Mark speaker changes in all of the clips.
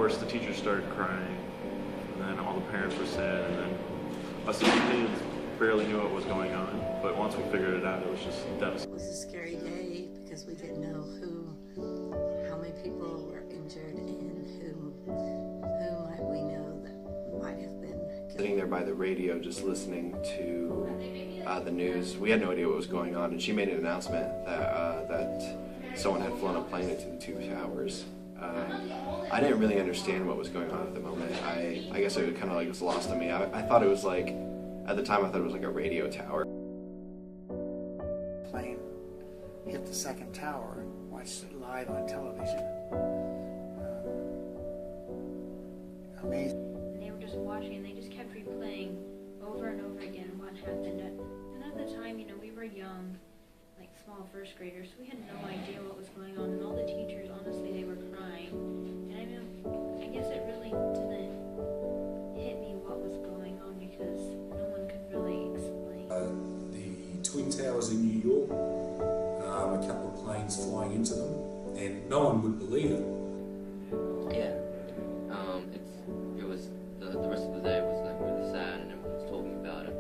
Speaker 1: course, the teachers started crying, and then all the parents were sad, and then us as kids barely knew what was going on. But once we figured it out, it was just devastating.
Speaker 2: It was a scary day because we didn't know how many people were injured, and who might we know that might have been killed.
Speaker 3: Sitting there by the radio, just listening to the news, we had no idea what was going on, and she made an announcement that someone had flown a plane into the two towers. I didn't really understand what was going on at the moment. I guess it kind of like was lost on me. I thought it was like, at the time I thought it was like a radio tower.
Speaker 4: Plane hit the second tower and watched it live on television. Amazing.
Speaker 5: And they were just watching, and they just kept replaying over and over again what happened. And at the time, you know, we were young, like small first graders, so we had no idea what was going on. And all the teachers, honestly, they were crying. And I mean, I guess it really didn't hit me what was going on because no one could really explain.
Speaker 6: The Twin Towers in New York, a couple of planes flying into them, and no one would believe it.
Speaker 7: Yeah, it was the rest of the day was like really sad, and everyone was talking about it.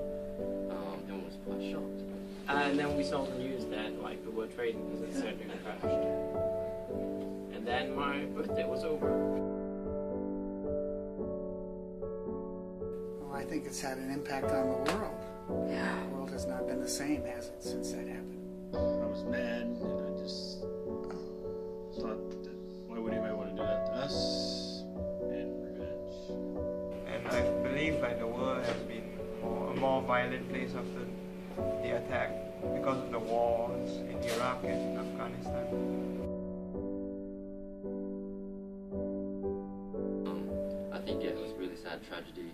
Speaker 7: Everyone was quite shocked.
Speaker 8: And then we saw the news that like the World Trade Center crashed, and then my birthday was over.
Speaker 4: Well, I think it's had an impact on the world.
Speaker 2: Yeah.
Speaker 4: The world has not been the same, has it, since that happened?
Speaker 9: I was mad, and I just thought that why would anybody want to do that to us? And revenge.
Speaker 10: And I believe like the world has been a more violent place after the attack because of the wars in Iraq and Afghanistan.
Speaker 7: I think it was a really sad tragedy,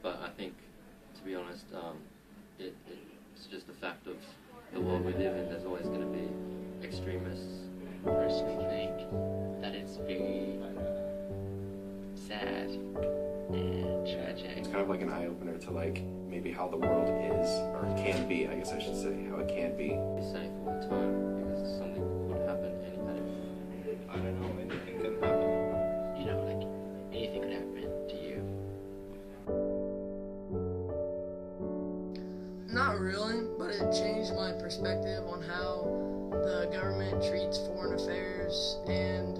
Speaker 7: but I think, to be honest, it's just a fact of the world we live in. There's always going to be extremists.
Speaker 8: I personally think that it's very sad and tragic.
Speaker 3: It's kind of like an eye-opener to like maybe how the world is, or can be, I guess I should say, how it can be.
Speaker 7: Be safe all the time because something could happen any minute.
Speaker 10: I don't know, anything can happen.
Speaker 8: You know, like anything could happen to you.
Speaker 11: Not really, but it changed my perspective on how the government treats foreign affairs and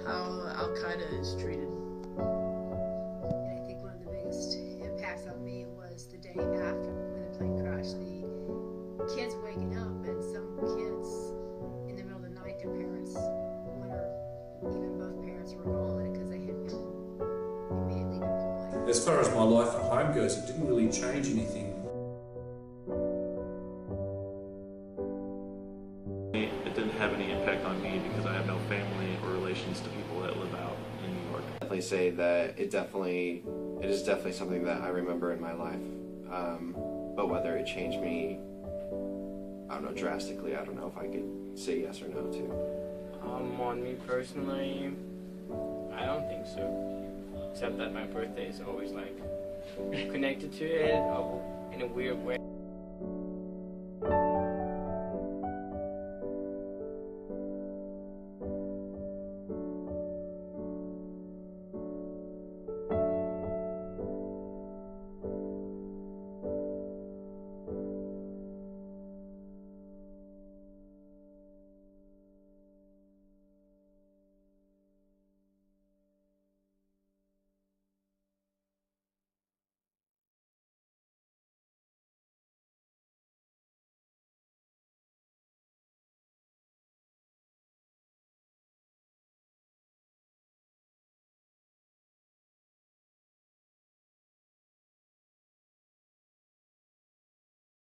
Speaker 11: how Al-Qaeda is treated.
Speaker 12: I think one of the biggest impacts on me was the day after when the plane crashed. The kids waking up, and some kids in the middle of the night, their parents, one or even both parents were gone because they had been immediately deployed.
Speaker 6: As far as my life at home goes, it didn't really change anything.
Speaker 1: It didn't have any impact on me because I have no family or relations to people that live out in New York.
Speaker 3: I definitely say that it is definitely something that I remember in my life. But whether it changed me, I don't know, drastically, I don't know if I could say yes or no to.
Speaker 8: On me personally, I don't think so. Except that my birthday is always like connected to it in a weird way.